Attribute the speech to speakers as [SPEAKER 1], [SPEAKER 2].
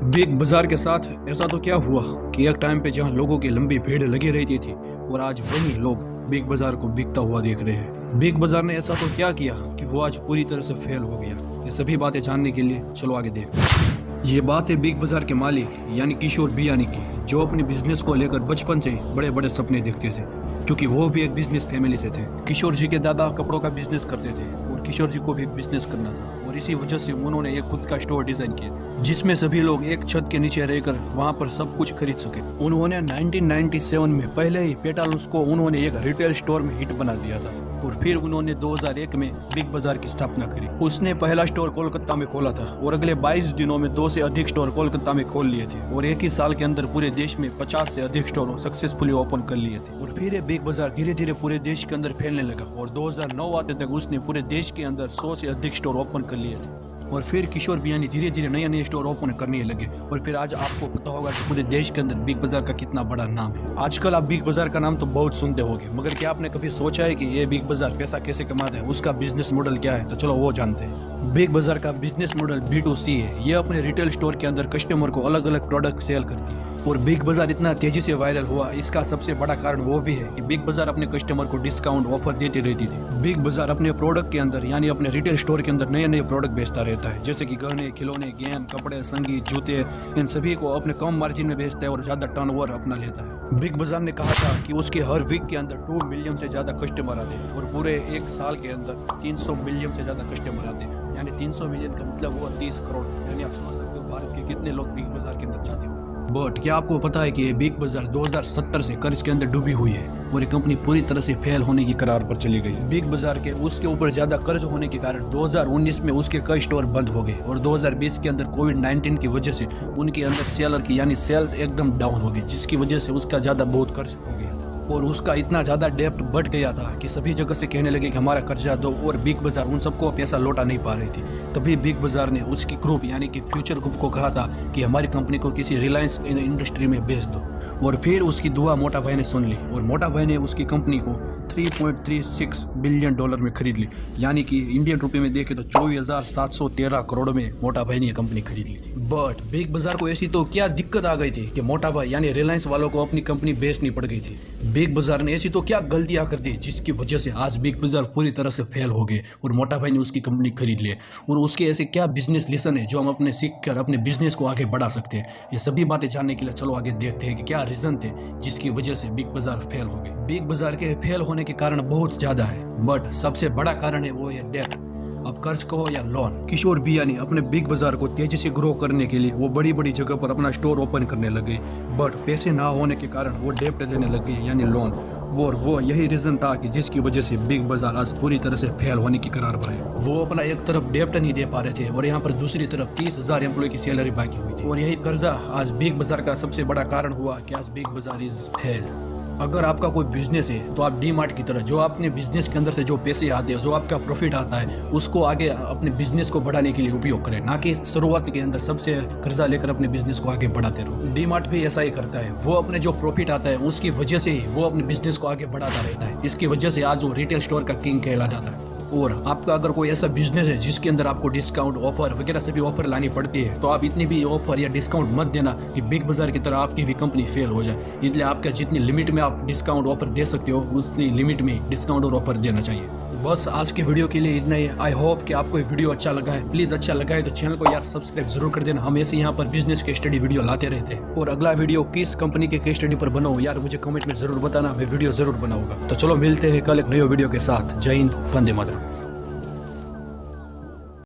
[SPEAKER 1] Big बाजार के साथ ऐसा तो क्या हुआ कि एक टाइम पे जहां लोगों की लंबी भीड़ लगी रहती थी और आज वही लोग बिग बाजार को बिकता हुआ देख रहे हैं। बिग बाजार ने ऐसा तो क्या किया कि वो आज पूरी तरह से फेल हो गया। ये सभी बातें जानने के लिए चलो आगे देखते हैं। ये बात है बिग बाजार के मालिक यानी किशोर बियानी की, जो अपने बिजनेस को लेकर बचपन से ही बड़े बड़े सपने देखते थे, क्योंकि वो भी एक बिजनेस फैमिली से थे। किशोर जी के दादा कपड़ों का बिजनेस करते थे और किशोर जी को भी बिजनेस करना था, और इसी वजह से उन्होंने एक खुद का स्टोर डिजाइन किया जिसमें सभी लोग एक छत के नीचे रहकर वहां पर सब कुछ खरीद सके। उन्होंने 1997 में पहले ही पेटालूस को उन्होंने एक रिटेल स्टोर में हिट बना दिया था, और फिर उन्होंने 2001 में बिग बाजार की स्थापना करी। उसने पहला स्टोर कोलकाता में खोला था और अगले 22 दिनों में 2 से अधिक स्टोर कोलकाता में खोल लिए थे, और एक ही साल के अंदर पूरे देश में 50 से अधिक स्टोर सक्सेसफुली ओपन कर लिए थे। और फिर ये बिग बाजार धीरे धीरे पूरे देश के अंदर फैलने लगा और 2009 आते तक उसने पूरे देश के अंदर 100 से अधिक स्टोर ओपन कर लिए थे। और फिर किशोर बियानी धीरे धीरे नए नए स्टोर ओपन करने लगे, और फिर आज आपको पता होगा कि पूरे देश के अंदर बिग बाजार का कितना बड़ा नाम है। आजकल आप बिग बाजार का नाम तो बहुत सुनते होंगे, मगर क्या आपने कभी सोचा है कि ये बिग बाजार पैसा कैसे कमाता है, उसका बिजनेस मॉडल क्या है? तो चलो वो जानते हैं। बिग बाजार का बिजनेस मॉडल B2C है। ये अपने रिटेल स्टोर के अंदर कस्टमर को अलग अलग प्रोडक्ट सेल करती है, और बिग बाजार इतना तेजी से वायरल हुआ, इसका सबसे बड़ा कारण वो भी है कि बिग बाजार अपने कस्टमर को डिस्काउंट ऑफर देती रहती थी। बिग बाजार अपने प्रोडक्ट के अंदर यानी अपने रिटेल स्टोर के अंदर नए नए प्रोडक्ट बेचता रहता है, जैसे कि गहने, खिलौने, गेम, कपड़े, संगीत, जूते, इन सभी को अपने कम मार्जिन में बेचता है और ज्यादा टर्नओवर अपना लेता है। बिग बाजार ने कहा था कि उसके हर वीक के अंदर 2 मिलियन से ज्यादा कस्टमर आते हैं, और पूरे एक साल के अंदर 300 मिलियन से ज्यादा कस्टमर आते हैं, यानी 300 मिलियन का मतलब हुआ 30 करोड़। यानी आप समझ सकते हो भारत के कितने लोग बिग बाजार के अंदर जाते हो। बट क्या आपको पता है कि ये बिग बाजार 2070 से कर्ज के अंदर डूबी हुई है और ये कंपनी पूरी तरह से फेल होने की कगार पर चली गई। बिग बाजार के उसके ऊपर ज्यादा कर्ज होने के कारण 2019 में उसके कई स्टोर बंद हो गए, और 2020 के अंदर कोविड-19 की वजह से उनके अंदर सेलर की यानी सेल्स एकदम डाउन हो गई, जिसकी वजह से उसका ज्यादा बहुत कर्ज हो गया था, और उसका इतना ज्यादा डेप्ट बढ़ गया था कि सभी जगह से कहने लगे कि हमारा कर्जा दो, और बिग बाजार उन सबको पैसा लौटा नहीं पा रही थी। तभी बिग बाजार ने उसकी ग्रुप यानी कि फ्यूचर ग्रुप को कहा था कि हमारी कंपनी को किसी रिलायंस इंडस्ट्री में बेच दो, और फिर उसकी दुआ मोटा भाई ने सुन ली, और मोटा भाई ने उसकी कंपनी को $3.36 बिलियन में खरीद ली, यानी कि इंडियन रुपए में देखे तो 24,713 करोड़ में मोटा भाई ने कंपनी खरीद ली थी। बट बिग बाजार को ऐसी तो क्या दिक्कत आ गई थी कि मोटा भाई यानी रिलायंस वालों को अपनी कंपनी बेचनी पड़ गई थी। बिग बाजार ने ऐसी तो क्या गलतियां कर दी जिसकी वजह से आज बिग बाजार पूरी तरह से फेल हो गए और मोटा भाई ने उसकी कंपनी खरीद ली, और उसके ऐसे क्या बिजनेस लेसन है जो हम अपने सीख कर अपने बिजनेस को आगे बढ़ा सकते हैं। ये सभी बातें जानने के लिए चलो आगे देखते हैं कि क्या रीजन थे जिसकी वजह से बिग बाजार फेल हो गए। बिग बाजार के फेल होने के कारण बहुत ज्यादा है, बट सबसे बड़ा कारण है वो है डेब्ट। अब कर्ज कहो या लोन। किशोर बियानी अपने बिग बाजार को तेजी से ग्रो करने के लिए वो बड़ी बड़ी जगह पर अपना स्टोर ओपन करने लगे, बट पैसे ना होने के कारण वो डेब्ट लेने लगे यानी लोन। वो यही रीजन था कि जिसकी वजह से बिग बाजार आज पूरी तरह से फेल होने की कगार पर है। वो अपना एक तरफ डेब्ट नहीं दे पा रहे थे और यहाँ पर दूसरी तरफ 30,000 एम्प्लॉय की सैलरी बाकी हुई थी, और यही कर्जा आज बिग बाजार का सबसे बड़ा कारण हुआ कि आज बिग बाजार इज फेल। अगर आपका कोई बिजनेस है तो आप डी-मार्ट की तरह जो अपने बिजनेस के अंदर से जो पैसे आते हैं, जो आपका प्रॉफिट आता है, उसको आगे अपने बिजनेस को बढ़ाने के लिए उपयोग करें, ना कि शुरुआत के अंदर सबसे कर्जा लेकर अपने बिजनेस को आगे बढ़ाते रहो। डी-मार्ट भी ऐसा ही करता है, वो अपने जो प्रॉफिट आता है उसकी वजह से ही वो अपने बिजनेस को आगे बढ़ाता रहता है। इसकी वजह से आज वो रिटेल स्टोर का किंग कहला जाता है। और आपका अगर कोई ऐसा बिजनेस है जिसके अंदर आपको डिस्काउंट ऑफर वगैरह सभी ऑफर लानी पड़ती है, तो आप इतनी भी ऑफर या डिस्काउंट मत देना कि बिग बाजार की तरह आपकी भी कंपनी फेल हो जाए। इसलिए आपका जितनी लिमिट में आप डिस्काउंट ऑफर दे सकते हो उतनी लिमिट में डिस्काउंट और ऑफर देना चाहिए। बस आज के वीडियो के लिए इतना ही। आई होप कि आपको ये वीडियो अच्छा लगा है। प्लीज अच्छा लगा है तो चैनल को यार सब्सक्राइब जरूर कर देना। हम ऐसे यहाँ पर बिजनेस के स्टडी वीडियो लाते रहते हैं, और अगला वीडियो किस कंपनी के केस स्टडी पर बनाओ यार मुझे कमेंट में जरूर बताना, मैं वीडियो जरूर बनाऊंगा। तो चलो मिलते हैं कल एक नए वीडियो के साथ। जय हिंद, वंदे मातरम।